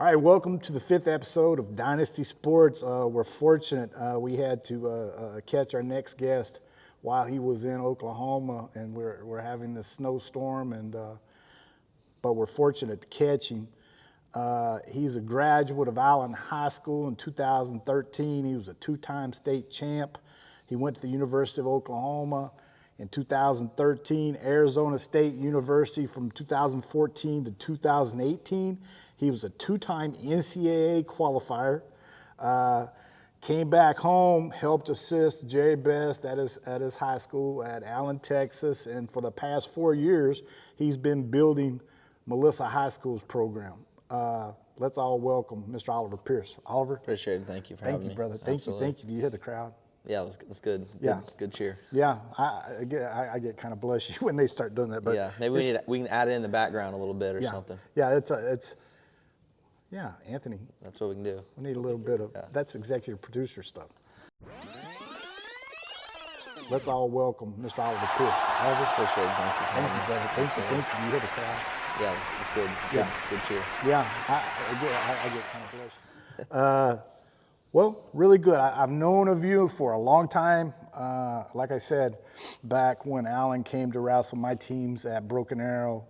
All right, welcome to the 5th episode of Dynasty Sports. We're fortunate we had to catch our next guest while he was in Oklahoma, and we're having this snowstorm, but we're fortunate to catch him. He's a graduate of Allen High School in 2013. He was a two-time state champ. He went to the University of Oklahoma in 2013, Arizona State University from 2014 to 2018. He was a two-time NCAA qualifier. Came back home, helped assist Jerry Best at his high school at Allen, Texas, and for the past 4 years, he's been building Melissa High School's program. Let's all welcome Mr. Oliver Pierce. Oliver? Appreciate it. Thank you for having me. Thank you, brother. Absolutely. Thank you. Do you hear the crowd? Yeah, it's good. Yeah. Good cheer. Yeah, I get kind of blushy when they start doing that. But yeah, maybe we can add it in the background a little bit or something. Yeah, Anthony. That's what we can do. We need a little bit of, that's executive producer stuff. Let's all welcome Mr. Oliver Pierce. Oliver? Appreciate it. Thank you. Thank you, brother. Thank you. Do you hear the crowd? Yeah, it's good. Good cheer. Yeah, I get kind of blushy. Well, really good. I've known of you for a long time. Like I said, back when Allen came to wrestle my teams at Broken Arrow,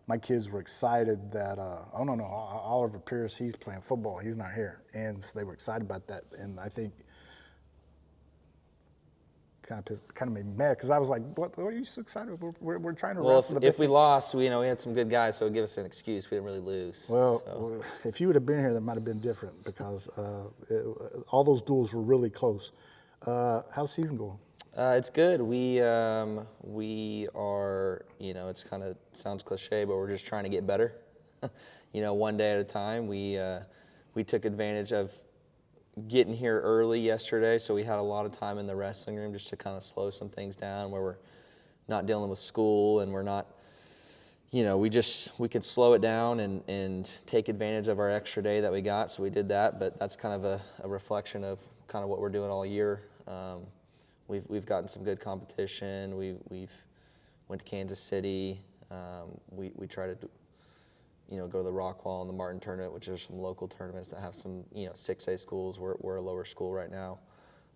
my kids were excited that, Oliver Pierce, he's playing football. He's not here. And so they were excited about that. And I think kind of made me mad because I was like, what are you so excited about? We're trying to wrestle the best. If we lost, we had some good guys, so it would give us an excuse. We didn't really lose. Well, if you would have been here, that might have been different because all those duels were really close. How's the season going? It's good. We are, it's kind of sounds cliche, but we're just trying to get better. One day at a time. We took advantage of getting here early yesterday, so we had a lot of time in the wrestling room just to kind of slow some things down where we're not dealing with school and we're not, we could slow it down and take advantage of our extra day that we got, so we did that, but that's kind of a reflection of kind of what we're doing all year. We've gotten some good competition. We've went to Kansas City. We try to go to the Rockwall and the Martin tournament, which are some local tournaments that have some 6A schools. We're a lower school right now,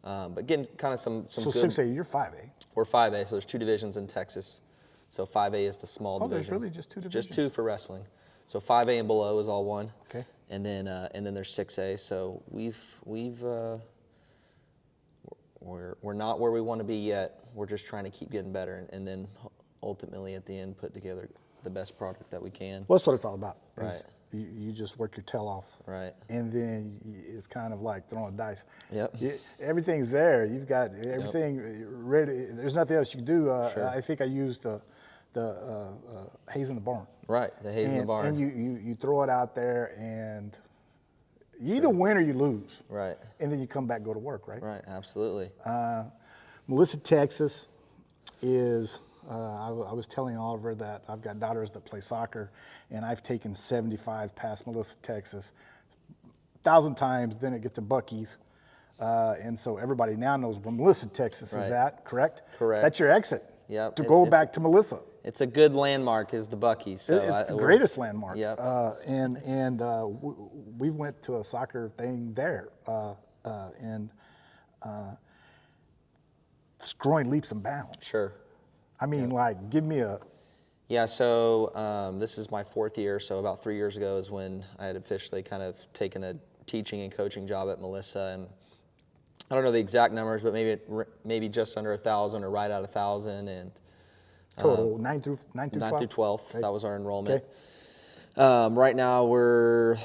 but getting kind of some so good. 6A, you're 5A. We're 5A, so there's 2 divisions in Texas. So 5A is the small division. Oh, there's really just 2 divisions. Just 2 for wrestling. So 5A and below is all one. Okay. And then there's 6A. So we're not where we want to be yet. We're just trying to keep getting better, and then ultimately at the end put together the best product that we can. Well, that's what it's all about. Right. You just work your tail off. Right. And then it's kind of like throwing dice. Yep. Everything's there. You've got everything ready. There's nothing else you can do. Sure. I think I used the haze in the barn. Right, the haze in the barn. And you throw it out there, and you either win or you lose. Right. And then you come back and go to work, right? Right, absolutely. Melissa, Texas is, I was telling Oliver that I've got daughters that play soccer, and I've taken 75 past Melissa, Texas 1,000 times, then it gets to Buc-ee's. And so everybody now knows where Melissa, Texas is at, correct? Correct. That's your exit. Yep. To go back to Melissa. It's a good landmark is the Buc-ee's. So it's the greatest landmark. Yep. We went to a soccer thing there, and it's growing leaps and bounds. Sure. I mean, give me a... Yeah, so this is my 4th year, so about 3 years ago is when I had officially kind of taken a teaching and coaching job at Melissa, and I don't know the exact numbers, but maybe just under 1,000 or right at 1,000, and total 9 through 12th. Okay. That was our enrollment. Okay. Right now we're,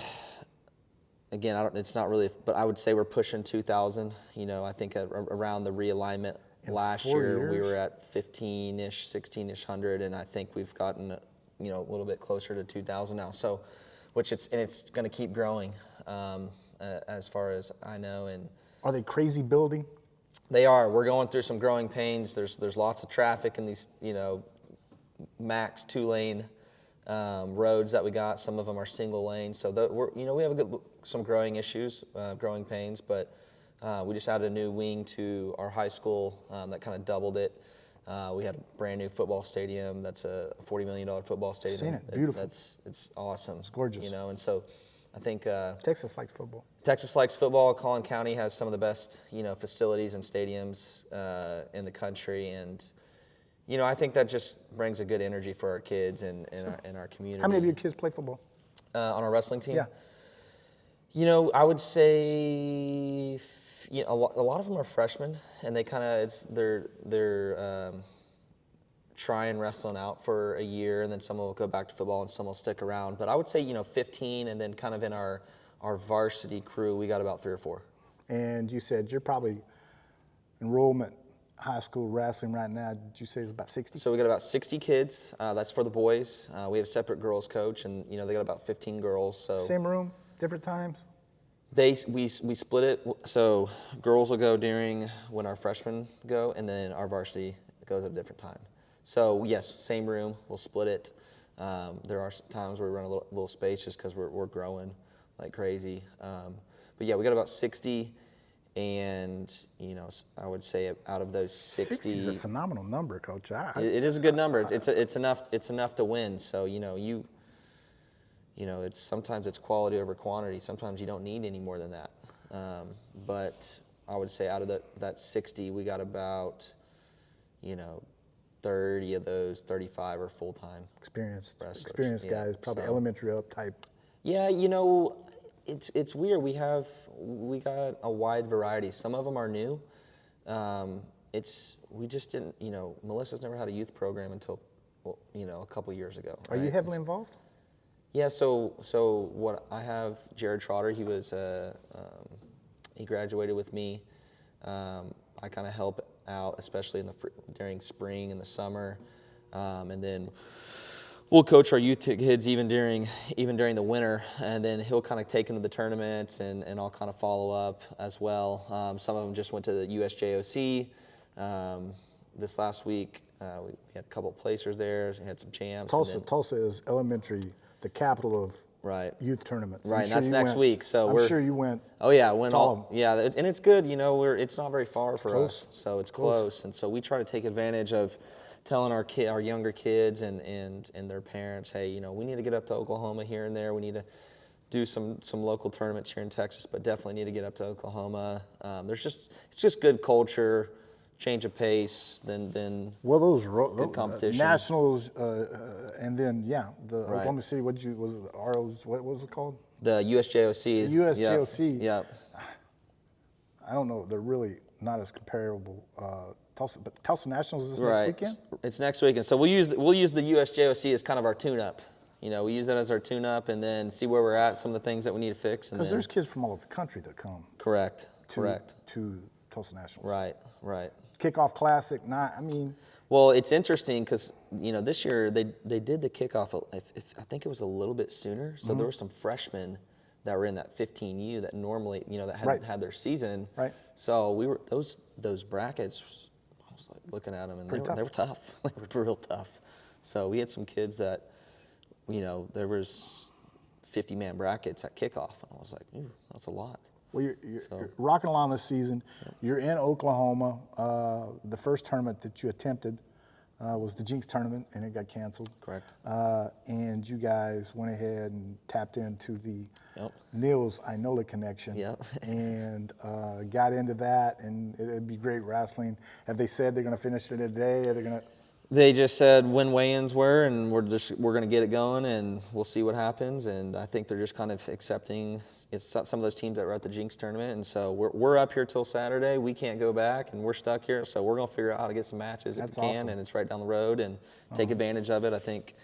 again, it's not really, but I would say we're pushing 2,000. I think around the realignment last year we were at 15-ish, 16-ish hundred, and I think we've gotten a little bit closer to 2,000 now. So, it's going to keep growing as far as I know. And are they crazy building? They are. We're going through some growing pains. There's lots of traffic in these max 2-lane roads that we got. Some of them are single lane. So we have some growing issues, growing pains, but we just added a new wing to our high school that kind of doubled it. We had a brand new football stadium. That's a $40 million football stadium. Seen it. Beautiful. It's awesome. It's gorgeous. You know, and so I think Texas likes football. Texas likes football. Collin County has some of the best, facilities and stadiums in the country, and I think that just brings a good energy for our kids and our community. How many of your kids play football? On our wrestling team? Yeah. I would say a lot of them are freshmen, and they kind of they're trying wrestling out for a year, and then some will go back to football, and some will stick around. But I would say 15, and then kind of in our varsity crew, we got about 3 or 4. And you said you're probably enrollment high school wrestling right now. Did you say it's about 60? So we got about 60 kids. That's for the boys. We have a separate girls coach, and they got about 15 girls. So same room, different times. We split it. So girls will go during when our freshmen go, and then our varsity goes at a different time. So yes, same room. We'll split it. There are times where we run a little space just because we're growing like crazy. But yeah, we got about 60. And I would say out of those 60, 60 is a phenomenal number, Coach. It is a good number. It's enough to win. So it's sometimes it's quality over quantity. Sometimes you don't need any more than that. But I would say out of that 60, we got about 30 of those 35 are full time experienced yeah, guys, probably so. elementary up type. Yeah, it's weird. We got a wide variety. Some of them are new. We just didn't. Melissa's never had a youth program until a couple years ago. Are you heavily involved? Yeah. So what I have Jared Trotter. He was he graduated with me. I kind of help out, especially during spring and the summer, and then. We'll coach our youth kids even during the winter, and then he'll kind of take them to the tournaments, and I'll kind of follow up as well. Some of them just went to the USJOC this last week. We had a couple of placers there. We had some champs. Tulsa is elementary, the capital of youth tournaments. Right, and that's next week. So I'm sure you went. Oh yeah, went to all. Yeah, and it's good. It's not very far for close. us, so it's close, and so we try to take advantage of. Telling our younger kids and their parents, hey, we need to get up to Oklahoma here and there. We need to do some local tournaments here in Texas, but definitely need to get up to Oklahoma. It's just good culture, change of pace. Then those good competition. Nationals, and then the Oklahoma City. What was it called? The USJOC. The USJOC. Yeah. I don't know. They're really not as comparable. Tulsa Nationals is this next weekend? It's next weekend. So we'll use the USJOC as kind of our tune-up. We use that as our tune-up, and then see where we're at, some of the things that we need to fix. Because there's kids from all over the country that come. Correct. To Tulsa Nationals. Right. Kickoff Classic. Well, it's interesting because this year they did the kickoff. I think it was a little bit sooner. So there were some freshmen that were in that 15U that normally that hadn't had their season. Right. So we were those brackets. I was like looking at them, and they were tough. They were real tough. So we had some kids that, there was 50-man brackets at kickoff, and I was like, ooh, that's a lot. Well, you're rocking along this season. Yep. You're in Oklahoma. The first tournament that you attempted was the Jinx tournament, and it got canceled. Correct. And you guys went ahead and tapped into the Nils Inola connection. Yep. And got into that, and it'd be great wrestling. Have they said they're going to finish it today? Are they going to? They just said when weigh-ins were, and we're going to get it going, and we'll see what happens. And I think they're just kind of accepting it's some of those teams that were at the Jinx tournament, and so we're up here till Saturday. We can't go back, and we're stuck here. So we're going to figure out how to get some matches if we can, awesome. And it's right down the road, and take advantage of it. I think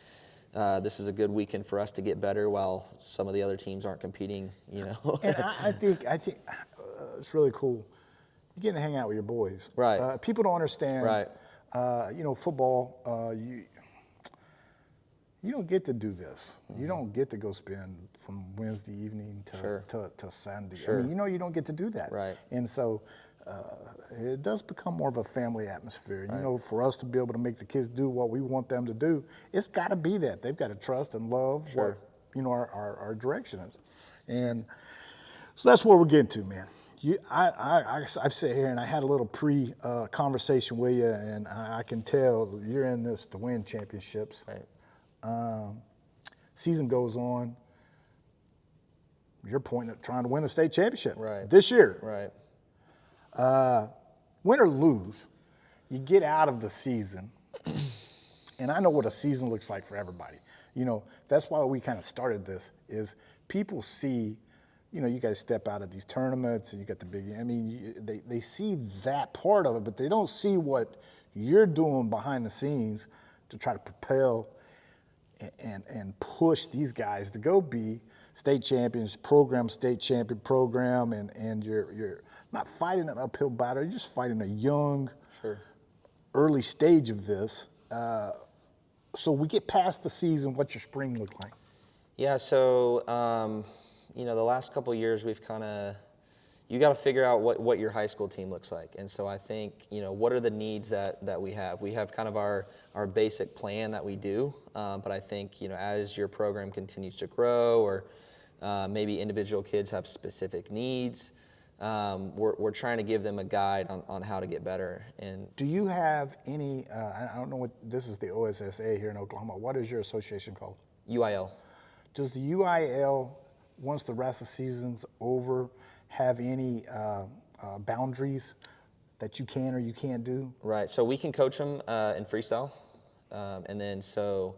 this is a good weekend for us to get better while some of the other teams aren't competing. And I think it's really cool. You get to hang out with your boys. Right. People don't understand. Right. Football, you don't get to do this. Mm-hmm. You don't get to go spend from Wednesday evening to Sunday. Sure. You don't get to do that. Right. And so it does become more of a family atmosphere. Right. For us to be able to make the kids do what we want them to do, it's got to be that. They've got to trust and love what our direction is. And so that's where we're getting to, man. I've sat here and I had a little conversation with you, and I can tell you're in this to win championships. Right. Season goes on. You're pointing at trying to win a state championship this year. Right. Win or lose, you get out of the season, and I know what a season looks like for everybody. You know, that's why we kind of started this, is people see, you know, you guys step out of these tournaments and you got the big, I mean, they see that part of it, but they don't see what you're doing behind the scenes to try to propel and push these guys to go be state champions, state champion program, and you're not fighting an uphill battle, you're just fighting a young, early stage of this. So we get past the season, what's your spring look like? Yeah, so, you know, the last couple of years we've kind of, you got to figure out what your high school team looks like. And so I think, you know, what are the needs that we have? We have kind of our basic plan that we do, but I think, you know, as your program continues to grow, or maybe individual kids have specific needs, we're trying to give them a guide on how to get better. And do you have any, I don't know what, this is the OSSA here in Oklahoma, what is your association called? UIL. Does the UIL, once the rest of the season's over, have any boundaries that you can or you can't do? Right, so we can coach them in freestyle, and then so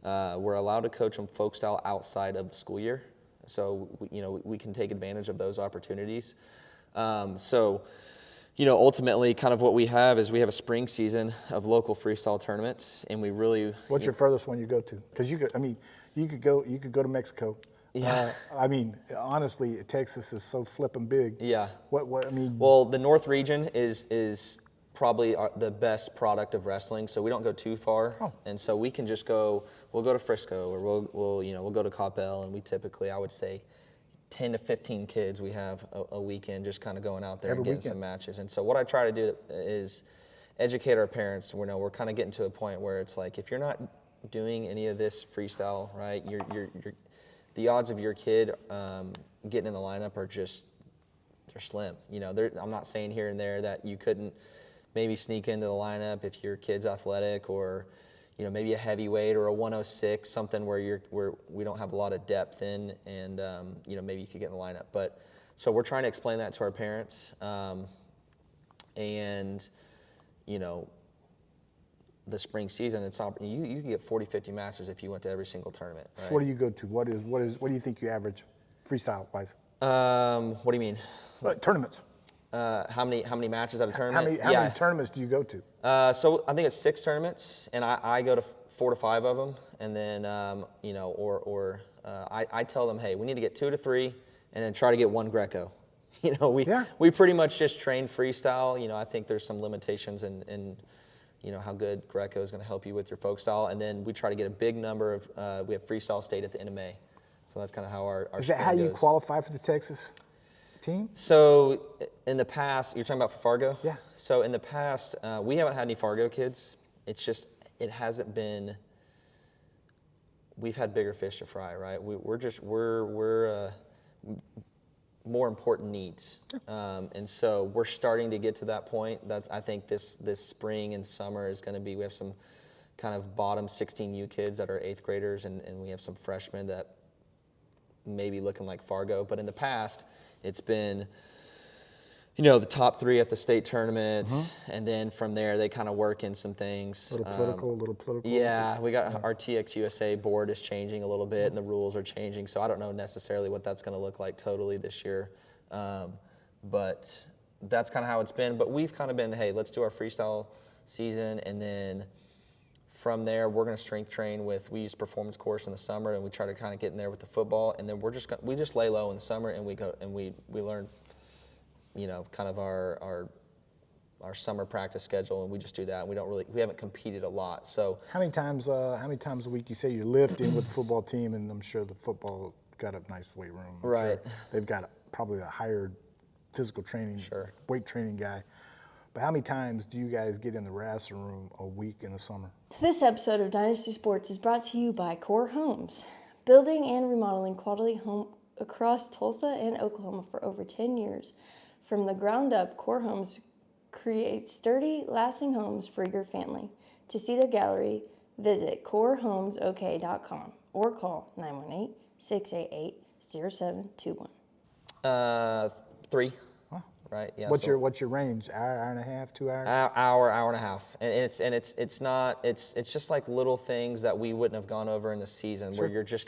we're allowed to coach them folk style outside of the school year. So, you know, we can take advantage of those opportunities. So, you know, ultimately kind of what we have is we have a spring season of local freestyle tournaments, and we really... What's your furthest one you go to? Because you could, I mean, you could go to Mexico. Yeah. I mean, honestly, Texas is so flipping big. Yeah. What I mean. Well, the North region is probably the best product of wrestling, so we don't go too far. Oh. And so we can just go. We'll go to Frisco, or we'll go to Coppell, and we typically, I would say, 10 to 15 kids we have a weekend just kind of going out there Every and getting weekend. some matches. And so what I try to do is educate our parents. We're kind of getting to a point where it's like, if you're not doing any of this freestyle, right, you're the odds of your kid getting in the lineup are just, they're slim. You know, I'm not saying here and there that you couldn't maybe sneak into the lineup if your kid's athletic, or, you know, maybe a heavyweight or a 106, something where we don't have a lot of depth in, and you know, maybe you could get in the lineup. But so we're trying to explain that to our parents, and you know, the spring season, you can get 40, 50 matches if you went to every single tournament. Right? So what do you go to? What do you think you average freestyle wise? What do you mean? Tournaments. How many matches at a tournament? How many tournaments do you go to? So I think it's 6 tournaments, and I go to 4 to 5 of them, and then you know, I tell them, hey, we need to get 2 to 3, and then try to get 1 Greco. You know, we pretty much just train freestyle. You know, I think there's some limitations in you know, how good Greco is going to help you with your folk style, and then we try to get a big number of. We have freestyle state at the end of May, so that's kind of how our. Is that how you qualify for the Texas team? So in the past, you're talking about for Fargo? Yeah. So in the past, we haven't had any Fargo kids. It's just, it hasn't been, we've had bigger fish to fry, right? We're more important needs. And so we're starting to get to that point. I think this spring and summer is going to be, we have some kind of bottom 16U kids that are 8th graders, and we have some freshmen that may be looking like Fargo. But in the past, it's been, you know, the top 3 at the state tournament, and then from there they kind of work in some things. A little political. Yeah, we got our TX USA board is changing a little bit, and the rules are changing. So I don't know necessarily what that's going to look like totally this year, but that's kind of how it's been. But we've kind of been, hey, let's do our freestyle season, and then from there we're going to strength train we use performance course in the summer, and we try to kind of get in there with the football, and then we just lay low in the summer, and we go and we learn, you know, kind of our summer practice schedule, and we just do that. We haven't competed a lot. So how many times a week you say you're lifting with the football team, and I'm sure the football got a nice weight room. I'm right. Sure they've got probably a hired physical training, weight training guy. But how many times do you guys get in the wrestling room a week in the summer? This episode of Dynasty Sports is brought to you by Core Homes, building and remodeling quality home across Tulsa and Oklahoma for over 10 years. From the ground up, Core Homes creates sturdy, lasting homes for your family. To see their gallery, visit corehomesok.com or call 918-688-0721. 3. Right. Yeah. What's your range? Hour and a half, 2 hours? Hour and a half, and it's just like little things that we wouldn't have gone over in the season where we're just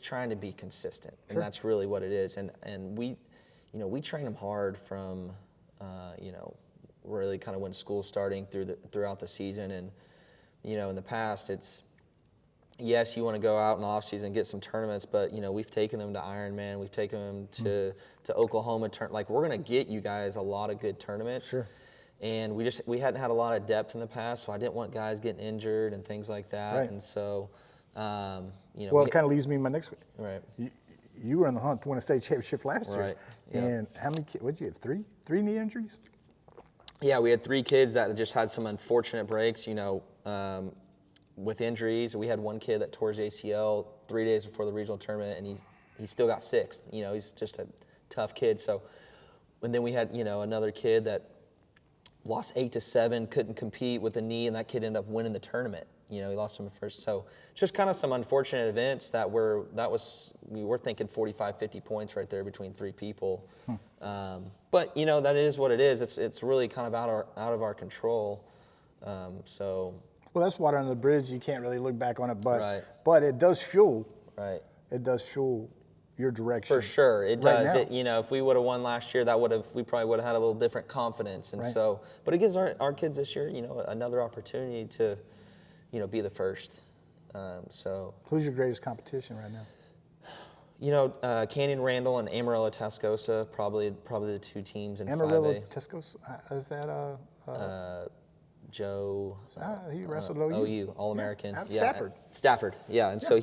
trying to be consistent, and that's really what it is. And we train them hard from really kind of when school's starting throughout the season, and in the past it's. Yes, you want to go out in the off season and get some tournaments, but we've taken them to Ironman, we've taken them to Oklahoma. Like we're going to get you guys a lot of good tournaments. Sure. And we hadn't had a lot of depth in the past, so I didn't want guys getting injured and things like that. Right. And so, Well, it kind of leads me to my next question. Right. You were in the hunt to win a state championship last year. Right. Yeah. And how many kids? What did you have? Three knee injuries? Yeah, we had 3 kids that just had some unfortunate breaks. With injuries. We had one kid that tore his ACL 3 days before the regional tournament, and he still got 6th. He's just a tough kid. So, and then we had another kid that lost 8-7, couldn't compete with a knee, and that kid ended up winning the tournament. He lost him at first. So just kind of some unfortunate events we were thinking 45, 50 points right there between 3 people. But that is what it is. It's really kind of out of our control. Well, that's water under the bridge. You can't really look back on it, but Right. but it does fuel. Right. It does fuel your direction. For sure, it right does. now. If we would have won last year, we probably would have had a little different confidence. And Right. so, but it gives our kids this year, another opportunity to, be the first. Who's your greatest competition right now? Canyon Randall and Amarillo Tascosa, probably the 2 teams in Amarillo 5A. Tescos, is that Joe. he wrestled at OU. OU, All-American. Yeah, at Stafford. Stafford, yeah. And so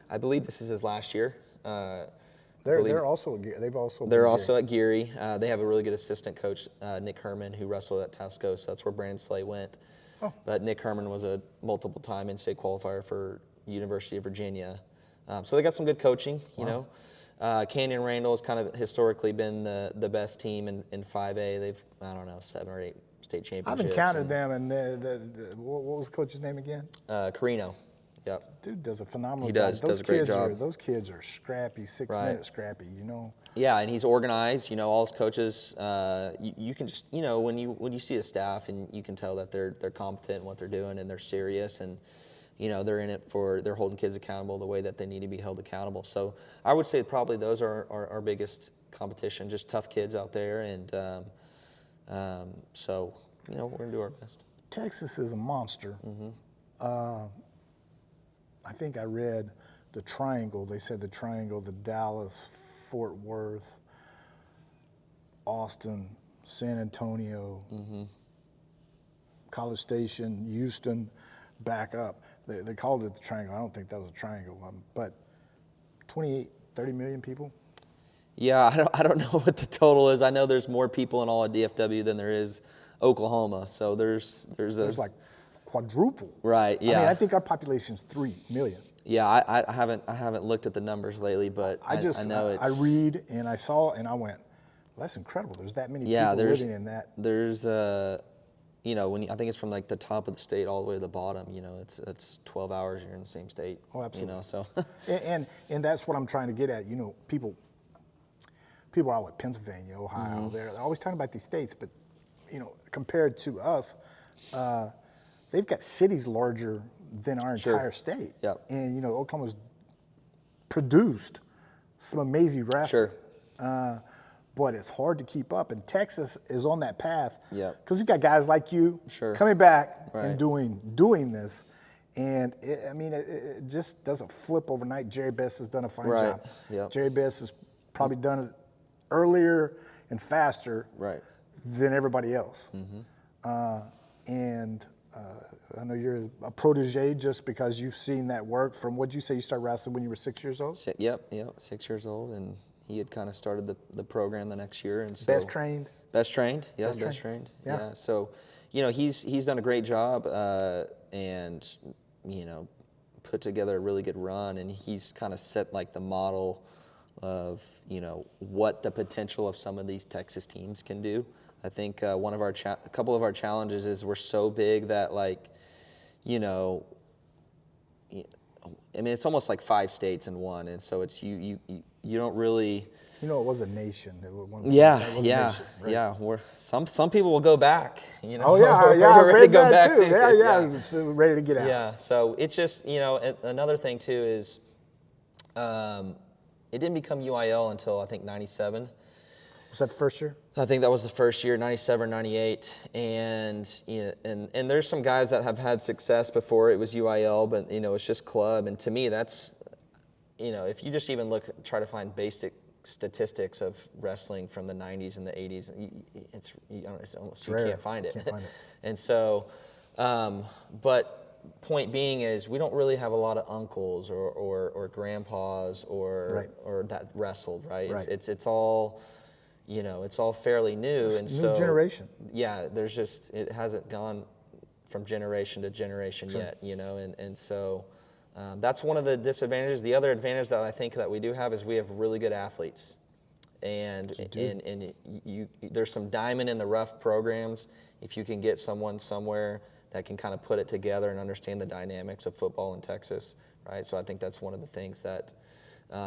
I believe this is his last year. They're also they've also They're been also at Geary. They have a really good assistant coach, Nick Herman, who wrestled at Tascosa. That's where Brandon Slay went. Oh. But Nick Herman was a multiple-time in-state qualifier for University of Virginia. So they got some good coaching, you know. Canyon Randall has kind of historically been the best team in 5A. They've, 7 or 8 state championships. I've encountered them, and what was the coach's name again? Carino. Yep. Dude does a phenomenal He job. does a great job. Those kids are scrappy, 6-minute scrappy, Yeah, and he's organized. All his coaches. You can just, when you see his staff, and you can tell that they're competent in what they're doing, and they're serious, and they're in it they're holding kids accountable the way that they need to be held accountable. So I would say probably those are our biggest competition. Just tough kids out there, and so we're gonna do our best. Texas is a monster. I think I read the triangle. They said the triangle: the Dallas, Fort Worth, Austin, San Antonio, College Station, Houston, back up. They called it the triangle. I don't think that was a triangle, but 28, 30 million people. Yeah, I don't know what the total is. I know there's more people in all of DFW than there is Oklahoma. So there's like quadruple. Right. Yeah. I mean, I think our population's 3 million. Yeah, I haven't looked at the numbers lately, but I know it's. I read and I saw and I went, well, that's incredible. There's that many people living in that. There's I think it's from like the top of the state all the way to the bottom. It's 12 hours. You're in the same state. Oh, absolutely. So. and that's what I'm trying to get at. People are out with Pennsylvania, Ohio. They're always talking about these states, but compared to us, they've got cities larger than our entire state. Yep. And Oklahoma's produced some amazing wrestling. Sure. But it's hard to keep up, and Texas is on that path. Yep. Because you've got guys like you coming back and doing this, and it just doesn't flip overnight. Jerry Best has done a fine job. Yep. Jerry Best has probably done it earlier and faster than everybody else. And I know you're a protege just because you've seen that work. From what you say, you started wrestling when you were 6 years old? Yep, 6 years old, and he had kind of started the program the next year, and so Best trained. Best trained. Yeah. So, he's done a great job, and put together a really good run, and he's kind of set like the model what the potential of some of these Texas teams can do. I think a couple of our challenges is we're so big that it's almost like 5 states in one, and so it's you don't really. It was a nation. It was one Yeah, it was yeah, a nation, right? yeah. Some people will go back. Oh yeah, yeah. I've We're ready read to go that back too. to Yeah, it, yeah. So ready to get out. Yeah, so it's just, another thing too is it didn't become UIL until I think 97. Was that the first year? I think that was the first year, 97, 98. And, and there's some guys that have had success before it was UIL, but, it's just club. And to me, that's, if you just even try to find basic statistics of wrestling from the 90s and the 80s, it's almost, you can't find it. Can't find it. And so, but point being is we don't really have a lot of uncles or grandpas or that wrestled, right? Right. It's all, it's all fairly new. And New generation. Yeah, it hasn't gone from generation to generation yet, and so that's one of the disadvantages. The other advantage that I think that we do have is we have really good athletes. And there's some diamond in the rough programs if you can get someone somewhere that can kind of put it together and understand the dynamics of football in Texas, right? So I think that's one of the things that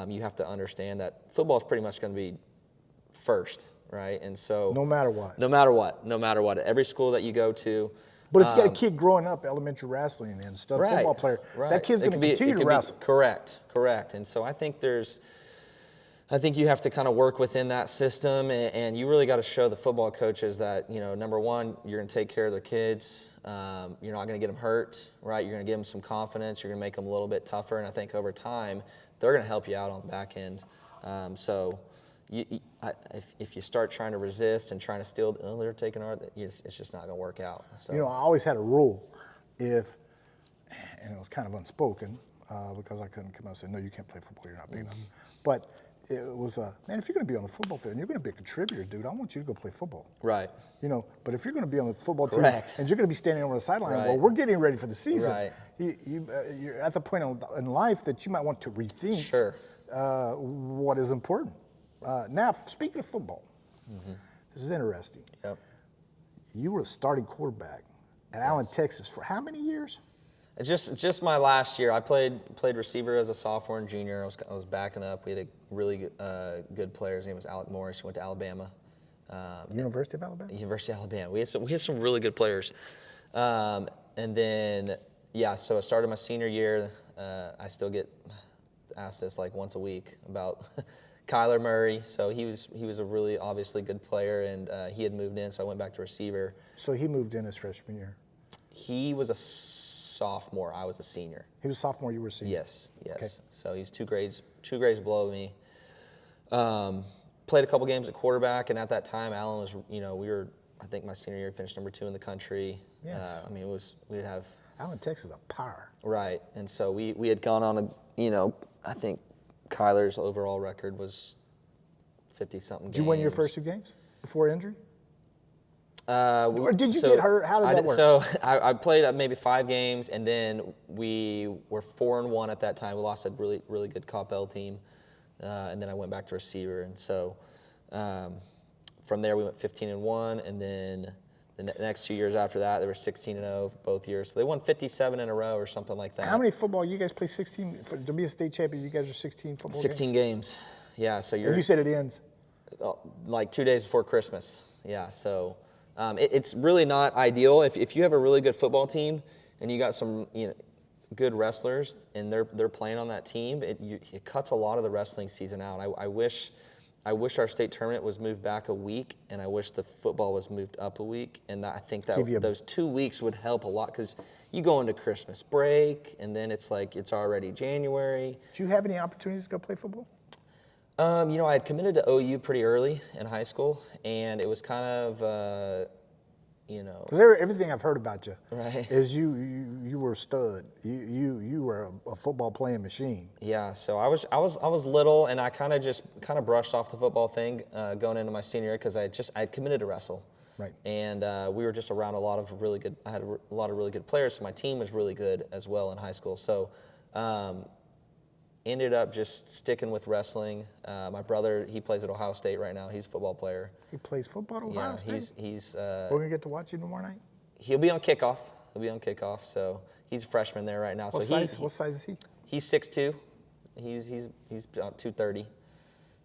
you have to understand, that football is pretty much going to be first, right? And so No matter what. No matter what, every school that you go to. But if you got a kid growing up elementary wrestling and stuff, football player, that kid's going to continue to wrestle. Correct. And so I think you have to kind of work within that system, and you really got to show the football coaches that, number one, you're going to take care of their kids. You're not going to get them hurt, right? You're going to give them some confidence. You're going to make them a little bit tougher, and I think over time, they're going to help you out on the back end. If you start trying to resist and trying to steal, they're taking our, it's just not going to work out. So. I always had a rule, and it was kind of unspoken because I couldn't come out and say, no, you can't play football, you're not big enough. But it was, man, if you're going to be on the football field and you're going to be a contributor, dude, I want you to go play football. Right. But if you're going to be on the football team Correct. and you're going to be standing over the sideline, Right. well, we're getting ready for the season. Right. You're at the point in life that you might want to rethink Sure. what is important. Now, speaking of football, this is interesting. Yep. You were the starting quarterback at Allen, Texas for how many years? It's just my last year. I played receiver as a sophomore and junior. I was backing up. We had a really good player. His name was Alec Morris. He went to Alabama. University of Alabama? University of Alabama. We had some really good players. And then, so I started my senior year. I still get asked this like once a week about Kyler Murray. So he was a really obviously good player, and he had moved in, so I went back to receiver. So he moved in his freshman year? He was a sophomore. I was a senior. He was a sophomore, you were a senior? Yes. Okay. So he's two grades below me. Played a couple games at quarterback, and at that time, Allen was, I think my senior year finished number 2 in the country. Yes. We'd have. Allen, Texas, a power. Right, and so we had gone on I think Kyler's overall record was 50-something games. Did you win your first 2 games before injury? Or did you So get hurt? How did that work? So I played maybe 5 games, and then we were 4-1 at that time. We lost a really, really good Coppell team, and then I went back to receiver. And so from there we went 15-1, and then the next 2 years after that they were 16-0 both years. So they won 57 in a row or something like that. How many football? You guys play 16 to be a state champion. You guys are 16 football 16 games. Yeah. So you said it ends like 2 days before Christmas. Yeah. So. It's really not ideal if you have a really good football team and you got some good wrestlers and they're playing on that team. It cuts a lot of the wrestling season out. I wish our state tournament was moved back a week, and I wish the football was moved up a week. And I think that those 2 weeks would help a lot, because you go into Christmas break and then it's like it's already January. Did you have any opportunities to go play football? I had committed to OU pretty early in high school, and it was kind of, Because everything I've heard about you right. is you were a stud. You were a football playing machine. Yeah, so I was little, and I kind of brushed off the football thing going into my senior year, because I had committed to wrestle. Right. And we were just around I had a lot of really good players, so my team was really good as well in high school. So. ended up just sticking with wrestling. My brother, he plays at Ohio State right now. He's a football player. He plays football at Ohio Yeah, State? he's We're going to get to watch you tomorrow night? he'll be on kickoff. So he's a freshman there right now. What size is he? He's 6'2". He's about 230.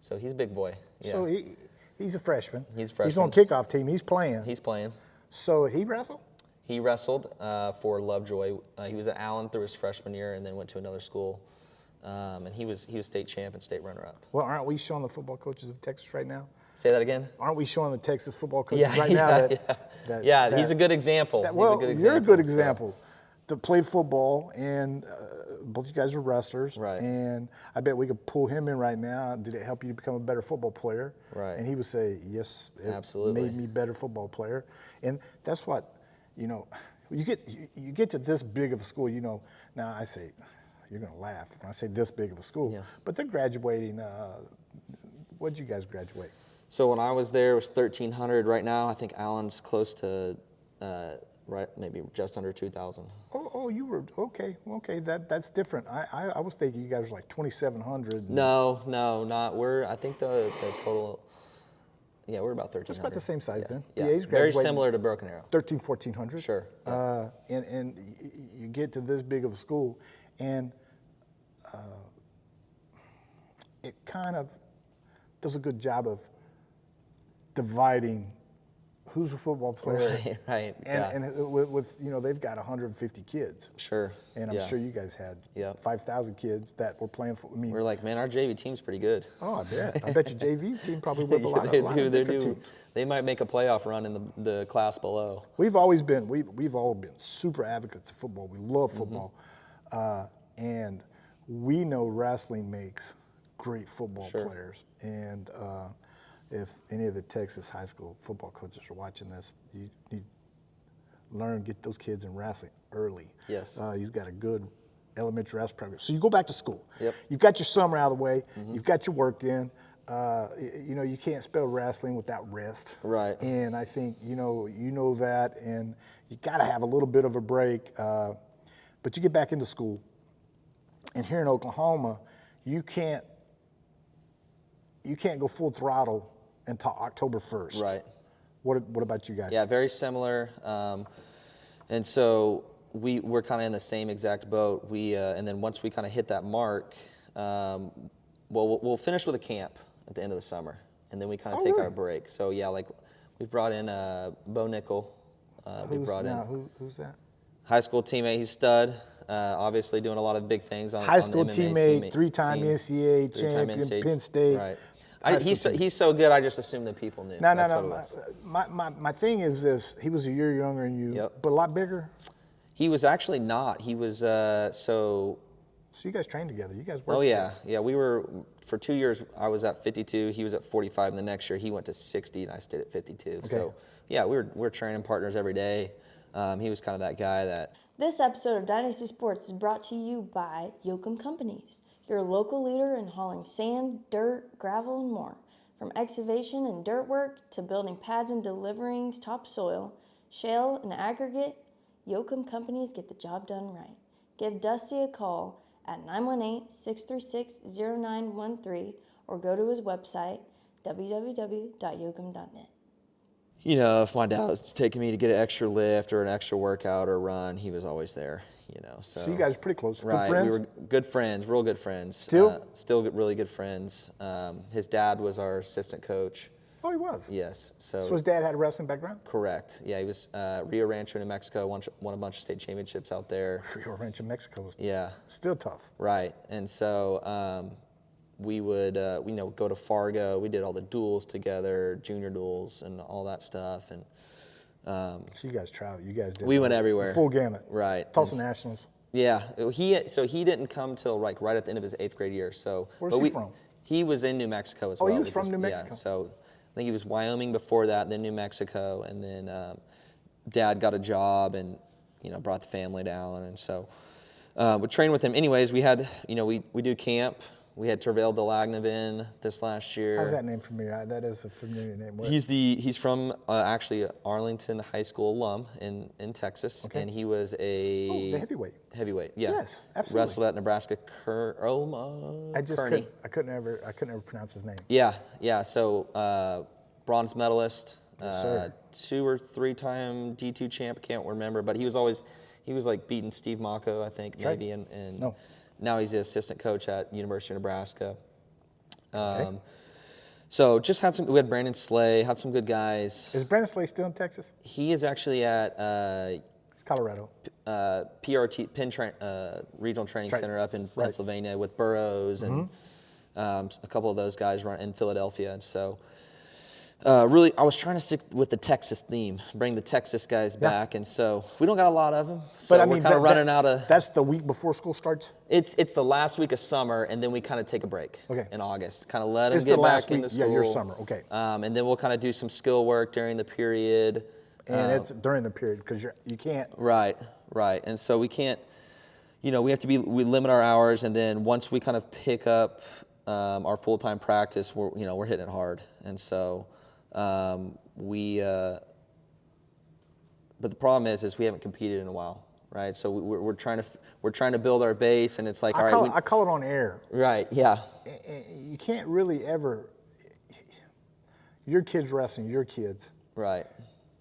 So he's a big boy. Yeah. So he's a freshman. He's a freshman. He's on kickoff team. He's playing. He's playing. So he wrestled? He wrestled for Lovejoy. He was at Allen through his freshman year and then went to another school. And he was state champ and state runner-up. Well, aren't we showing the football coaches of Texas right now? Say that again? Aren't we showing the Texas football coaches right now that he's a good example. You're a good example. To play football, and both you guys are wrestlers. Right. And I bet we could pull him in right now. Did it help you to become a better football player? Right. And he would say, yes, it Absolutely. made me a better football player. And that's what, you get to this big of a school, now I say, you're going to laugh when I say this big of a school, but they're graduating. What did you guys graduate? So when I was there, it was 1,300. Right now, I think Allen's close to maybe just under 2,000. Oh, you were okay. Okay, that's different. I was thinking you guys were like 2,700. No, not. I think the total. Yeah, we're about 1,300. That's about the same size then. Yeah, DA's very similar to Broken Arrow. 1,100. Sure. Yeah. And you get to this big of a school, and it kind of does a good job of dividing who's a football player. Right. And with they've got 150 kids. Sure. And I'm sure you guys had 5,000 kids that were playing football. I mean, we're like, man, our JV team's pretty good. Oh, I bet. I bet your JV team probably whip a lot of different teams. They might make a playoff run in the class below. We've all been super advocates of football. We love football, and we know wrestling makes great football players. And if any of the Texas high school football coaches are watching this, you need to get those kids in wrestling early. Yes. He's got a good elementary wrestling program. So you go back to school. Yep. You've got your summer out of the way. You've got your work in. You can't spell wrestling without rest. Right. And I think, you know that, and you got to have a little bit of a break. But you get back into school, and here in Oklahoma, you can't go full throttle until October 1st. Right. What about you guys? Yeah, very similar. And so we're kind of in the same exact boat. And then once we kind of hit that mark, we'll finish with a camp at the end of the summer, and then we kind of take our break. So yeah, like we've brought in Bo Nickel. Who's that? High school teammate. He's stud. Obviously doing a lot of big things on high school on the MMA teammate, three-time NCAA champion, Penn State. Right. He's so good. I just assumed that people knew. No. My thing is this: he was a year younger than you, but a lot bigger. He was actually not. He was So you guys trained together. You guys worked. Oh yeah. We were for 2 years. I was at 52. He was at 45. And the next year he went to 60, and I stayed at 52. Okay. So yeah, we're training partners every day. He was kind of that guy that. This episode of Dynasty Sports is brought to you by Yoakum Companies, your local leader in hauling sand, dirt, gravel, and more. From excavation and dirt work to building pads and delivering topsoil, shale, and aggregate, Yoakum Companies get the job done right. Give Dusty a call at 918-636-0913 or go to his website, www.yoakum.net. If my dad was taking me to get an extra lift or an extra workout or run, he was always there. So you guys are pretty close. Right, good friends? we were good friends, real good friends. Still? Really good friends. His dad was our assistant coach. Oh, he was? Yes. So his dad had a wrestling background? Correct. Yeah, he was Rio Rancho, New Mexico, won a bunch of state championships out there. Rio Rancho, Mexico was still tough. Right. And so we would go to Fargo. We did all the duels together, junior duels and all that stuff. And so you guys traveled. You guys did. We went everywhere. The full gamut. Right. Tulsa Nationals. Yeah. He didn't come till right at the end of his 8th grade year. So where's he from? He was in New Mexico as well. Oh, he was from New Mexico. Yeah. So I think he was Wyoming before that, then New Mexico, and then Dad got a job and brought the family down, and so we trained with him. Anyways, we had we do camp. We had Tervel Delagnavin this last year. How's that name familiar? That is a familiar name. What? He's from actually Arlington High School alum in Texas, Okay. and he was a The heavyweight. heavyweight. Yeah. Yes, absolutely. Wrestled at Nebraska. Kearney. I couldn't ever pronounce his name. Yeah. So bronze medalist, Yes, sir. 2 or 3-time D2 champ. Can't remember, but he was like beating Steve Mako, I think, That's right. maybe, and No. now he's the assistant coach at University of Nebraska. Okay. So just we had Brandon Slay, had some good guys. Is Brandon Slay still in Texas? He is actually at It's Colorado. PRT Regional Training right. Center up in Right. Pennsylvania with Burroughs and a couple of those guys run in Philadelphia. And so really, I was trying to stick with the Texas theme, bring the Texas guys back. And so we don't got a lot of them. So But I we're mean, kind of running out of. That's the week before school starts. It's the last week of summer, and then we kind of take a break in August. Kind of let them It's get the last back week. into school. Yeah, your summer. Okay. And then we'll kind of do some skill work during the period. And it's during the period because you can't. Right. And so we can't, we have to we limit our hours, and then once we kind of pick up our full-time practice, we're hitting it hard. And so but the problem is we haven't competed in a while, right? So we're trying to build our base, and it's like, I call it on air. Right, yeah. You can't really ever. Your kids wrestling your kids. Right.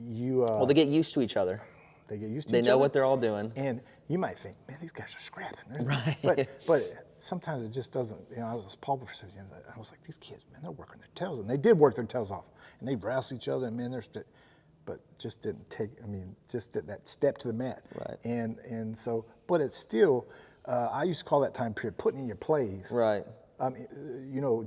Well, they get used to each other. They get used to They each know other. what they're all doing. And you might think, man, these guys are scrapping. Right. But sometimes it just doesn't. I was a Paul professor. I was like, these kids, man, they're working their tails, and they did work their tails off, and they wrestle each other, and man, but just didn't take. Just that step to the mat. Right. And so, but it's still. I used to call that time period putting in your plays. Right.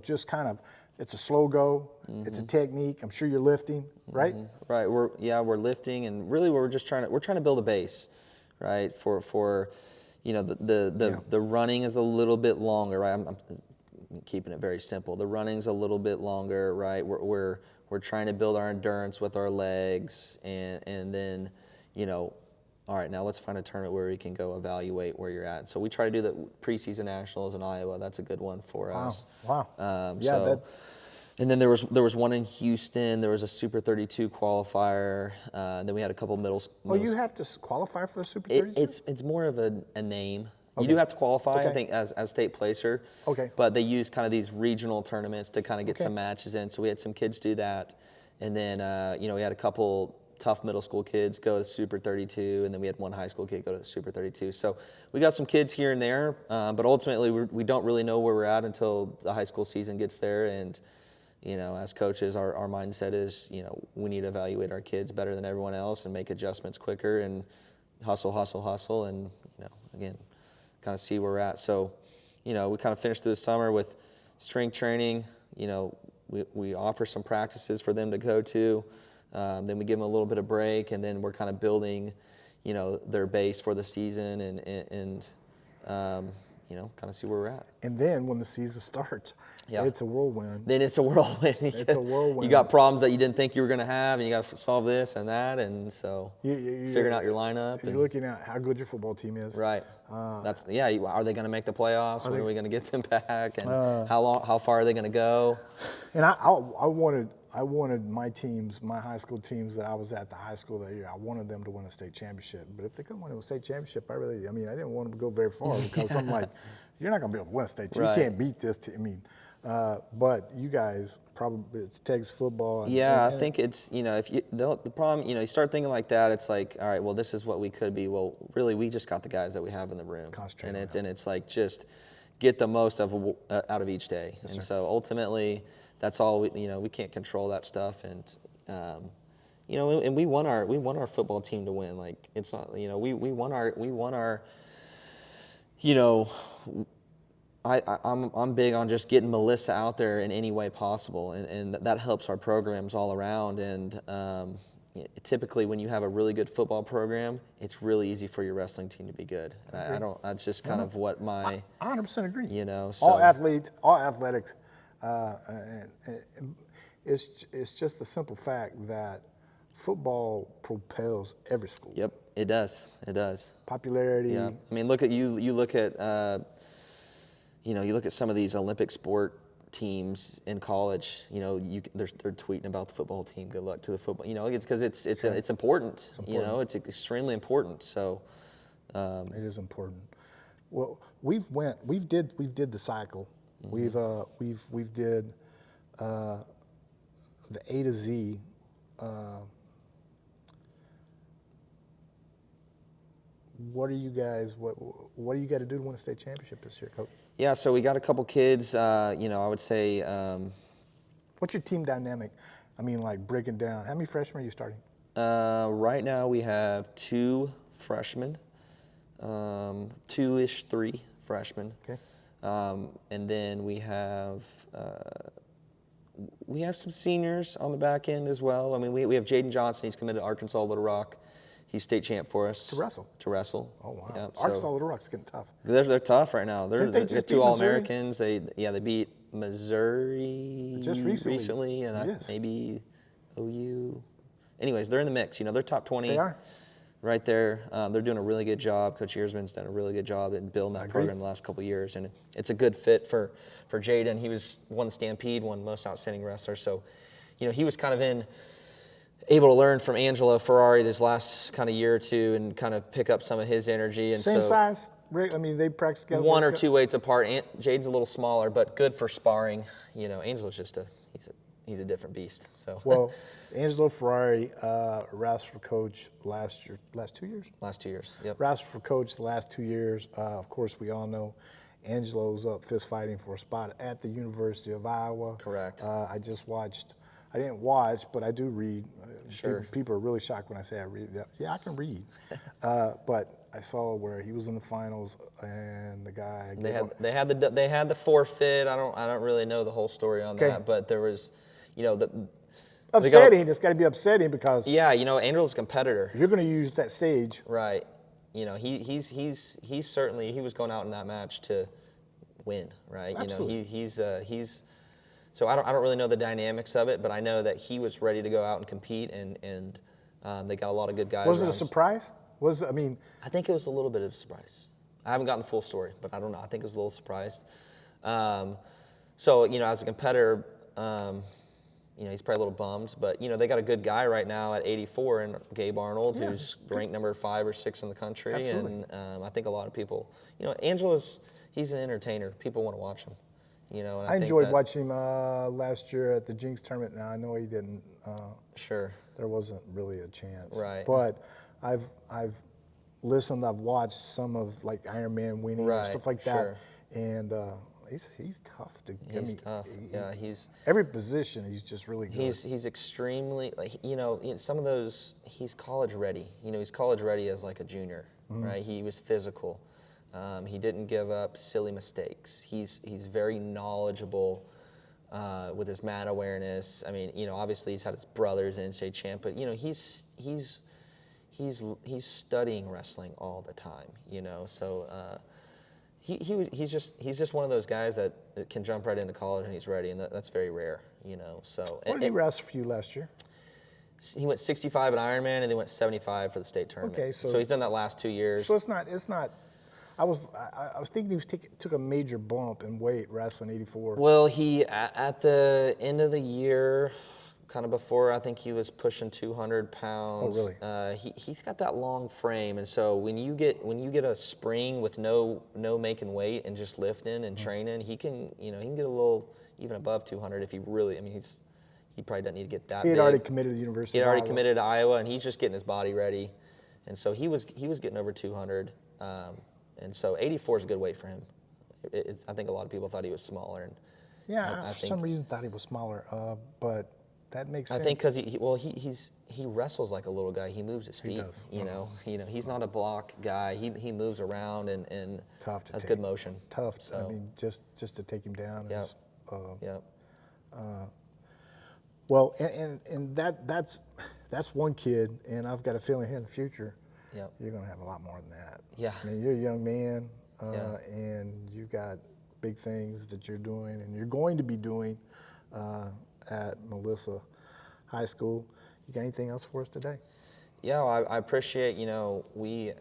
Just kind of. It's a slow go. It's a technique. I'm sure you're lifting, right? Right. We're lifting, and really we're trying to build a base, right? For the running is a little bit longer, right? I'm keeping it very simple. The running's a little bit longer, right? We're trying to build our endurance with our legs, and then all right, now let's find a tournament where we can go evaluate where you're at. So we try to do the preseason nationals in Iowa. That's a good one for us. Wow. And then there was one in Houston. There was a Super 32 qualifier. And then we had a couple middle. You have to qualify for the Super 32? It's more of a name. Okay. You do have to qualify, Okay. I think, as state placer. Okay. But they use kind of these regional tournaments to kind of get Okay. some matches in. So we had some kids do that, and then we had a couple tough middle school kids go to Super 32, and then we had one high school kid go to the Super 32. So we got some kids here and there, but ultimately we don't really know where we're at until the high school season gets there. And as coaches, our mindset is we need to evaluate our kids better than everyone else and make adjustments quicker and hustle, and again, kind of see where we're at. So we kind of finished through the summer with strength training. We offer some practices for them to go to. Then we give them a little bit of break, and then we're kind of building, their base for the season, and kind of see where we're at. And then when the season starts, it's a whirlwind. Then it's a whirlwind. It's a whirlwind. You got problems that you didn't think you were going to have, and you got to solve this and that, and so figuring out your lineup. You're looking at how good your football team is. Right. Are they going to make the playoffs? When are we going to get them back? And how far are they going to go? And I wanted my teams, my high school teams that I was at the high school that year, I wanted them to win a state championship. But if they couldn't win a state championship, I didn't want them to go very far because I'm like, you're not going to be able to win a state championship. You can't beat this team. But you guys, probably it's Texas football. I think it's, the problem, you start thinking like that, it's like, all right, well, this is what we could be. Well, really, we just got the guys that we have in the room. Concentrate And it's like just get the most out of each day. Yes, and sir. so ultimately, that's all we can't control that stuff. And, and we want our football team to win. Like, it's not, we want our, I'm big on just getting Melissa out there in any way possible, and that helps our programs all around. And typically, when you have a really good football program, it's really easy for your wrestling team to be good. That's just kind of what my. I 100% agree. So. All athletics. It's just the simple fact that football propels every school. Yep, it does. Popularity. Yeah, I mean, look at you. You look at you know, you look at some of these Olympic sport teams in college, you know, they're tweeting about the football team. Good luck to the football. You know, it's because it's important. You know, it's extremely important. So it is important. Well, we did the cycle. We've did the A to Z. What do you guys what do you got to do to win a state championship this year, Coach? yeah, so we got a couple kids. You know, I would say. What's your team dynamic? I mean, like breaking down. How many freshmen are you starting? Right now we have 2 freshmen, 2-ish, 3 freshmen. Okay. And then we have some seniors on the back end as well. I mean, we have Jaden Johnson. He's committed to Arkansas Little Rock. He's state champ for us. To wrestle. To wrestle. Oh wow. Yeah, Arkansas Little Rock's getting tough. They're tough right now. Didn't they They're just 2 beat All-Americans. They beat Missouri Just recently. and Yes. maybe OU. Anyways, they're in the mix. You know, they're top 20. They are. Right there. They're doing a really good job. Coach Yearsman's done a really good job in building that program the last couple of years, and it's a good fit for Jaden. He won the Stampede, won most outstanding wrestler. So, you know, he was kind of able to learn from Angelo Ferrari this last kind of year or two and kind of pick up some of his energy. And Same size. I mean, they practice together. 1 or 2 weights apart. Jaden's a little smaller, but good for sparring. You know, Angelo's just he's a different beast. So Well, Angelo Ferrari wrestled for Coach last 2 years. last 2 years. Yep. Wrestled for Coach the last 2 years. Of course, we all know Angelo's up fist fighting for a spot at the University of Iowa. Correct. I didn't watch, but I do read. Sure. People are really shocked when I say I read. Yeah, I can read. But I saw where he was in the finals, and the guy. They had the forfeit. I don't really know the whole story on that, but there was, you know, upsetting. It's got to be upsetting because yeah, you know, Angelo's a competitor. you're going to use that stage. Right. You know, he's certainly he was going out in that match to win, right? Absolutely. You know, he's so I don't really know the dynamics of it, but I know that he was ready to go out and compete, and they got a lot of good guys. Was it a surprise? I think it was a little bit of a surprise. I haven't gotten the full story, but I don't know. I think it was a little surprised. So, you know, as a competitor, you know, he's probably a little bummed, but, you know, they got a good guy right now at 84 in Gabe Arnold, who's ranked number 5 or 6 in the country. Absolutely. And I think a lot of people, you know, he's an entertainer. People want to watch him, you know. And I enjoyed watching him last year at the Jinx tournament. Now, I know he didn't. Sure. There wasn't really a chance. Right. But I've listened, I've watched some of like Iron Man winning and stuff like that. And he's tough. He's tough. He's every position. He's just really good. He's extremely, like, you know, some of those. He's college ready. You know, he's college ready as like a junior, right? He was physical. He didn't give up silly mistakes. He's very knowledgeable with his mat awareness. I mean, you know, obviously he's had his brothers in state champ, but you know, he's studying wrestling all the time. You know, so. He's just one of those guys that can jump right into college and he's ready, and that's very rare, you know. So what did he wrestle for you last year? He went 65 at Ironman, and they went 75 for the state tournament. Okay, so he's done that last 2 years. So it's not. I was thinking he took a major bump in weight wrestling 84. Well, he at the end of the year, kind of before, I think he was pushing 200 pounds. Oh, really? He's got that long frame, and so when you get a spring with no making weight and just lifting and training, he can get a little even above 200 if he really. I mean, he probably doesn't need to get that. He had big. already committed to the University. He had of already Iowa. committed to Iowa, and he's just getting his body ready, and so he was getting over 200, and so 84 is a good weight for him. I think a lot of people thought he was smaller, and yeah, for some reason thought he was smaller, but. That makes sense. I think because he wrestles like a little guy. He moves his feet. He does. You know, he's not a block guy. He moves around and tough to has take. good motion. Tough. So. I mean, just to take him down is. Yep. Well, and that's one kid, and I've got a feeling here in the future, you're going to have a lot more than that. Yeah. I mean, you're a young man, and you've got big things that you're doing, and you're going to be doing. At Melissa High School. You got anything else for us today? Yeah, well, I appreciate, we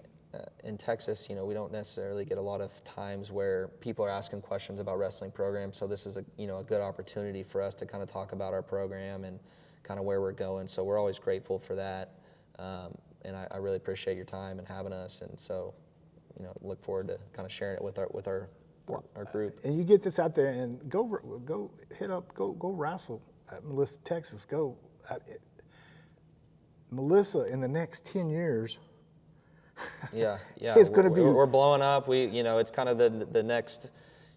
in Texas, you know, we don't necessarily get a lot of times where people are asking questions about wrestling programs. So this is a good opportunity for us to kind of talk about our program and kind of where we're going. So we're always grateful for that. And I really appreciate your time and having us. And so, look forward to kind of sharing it with our group. And you get this out there and go wrestle at Melissa, Texas. Melissa, in the next 10 years, yeah, it's going to be. We're blowing up. It's kind of the next,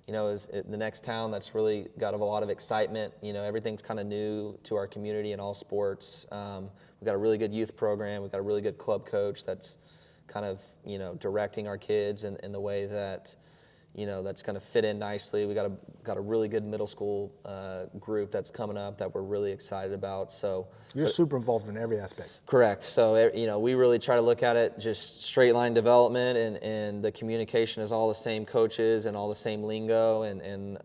the next town that's really got a lot of excitement. Everything's kind of new to our community in all sports. We've got a really good youth program. We've got a really good club coach that's kind of, directing our kids in the way that, that's going to fit in nicely. We got a really good middle school group that's coming up that we're really excited about. So you're super involved in every aspect. Correct. So we really try to look at it just straight line development, and the communication is all the same coaches and all the same lingo, and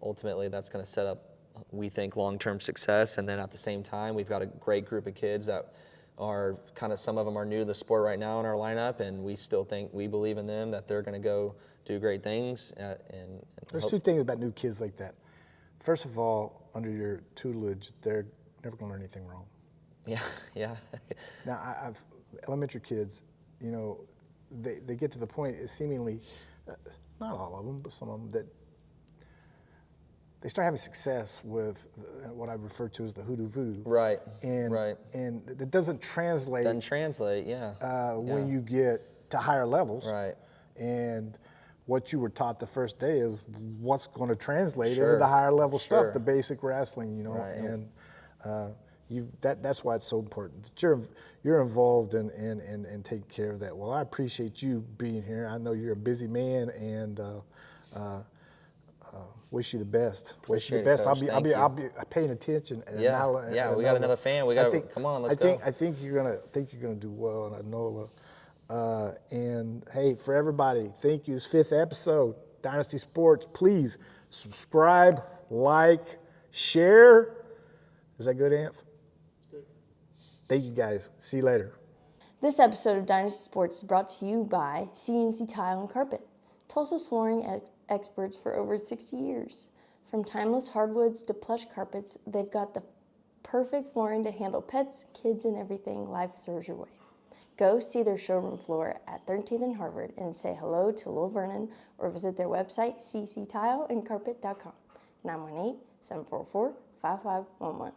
ultimately that's going to set up, we think, long-term success. And then at the same time, we've got a great group of kids that are kind of, some of them are new to the sport right now in our lineup, and we believe in them, that they're going to go do great things. And there's two things about new kids like that. First of all, under your tutelage, they're never going to learn anything wrong. Yeah. Now, I've elementary kids, they get to the point, seemingly, not all of them, but some of them, that they start having success with what I refer to as the hoodoo voodoo. Right. And it doesn't translate. Doesn't translate, yeah. When you get to higher levels. Right. And what you were taught the first day is what's going to translate Sure. into the higher level Sure. stuff, the basic wrestling, Right. And that's why it's so important that you're involved in taking care of that. Well, I appreciate you being here. I know you're a busy man, and wish you the best. Wish you the best. Coach. I'll be paying attention. And Yeah, we got another fan. Come on, let's go. I think you're gonna do well, and I know. And hey, for everybody, thank you. This 5th episode, Dynasty Sports. Please subscribe, like, share. Is that good, Amph? Good. Thank you, guys. See you later. This episode of Dynasty Sports is brought to you by CNC Tile and Carpet, Tulsa's flooring experts for over 60 years. From timeless hardwoods to plush carpets, they've got the perfect flooring to handle pets, kids, and everything life throws your way. Go see their showroom floor at 13th and Harvard and say hello to Lil Vernon, or visit their website, cctileandcarpet.com, 918-744-5511.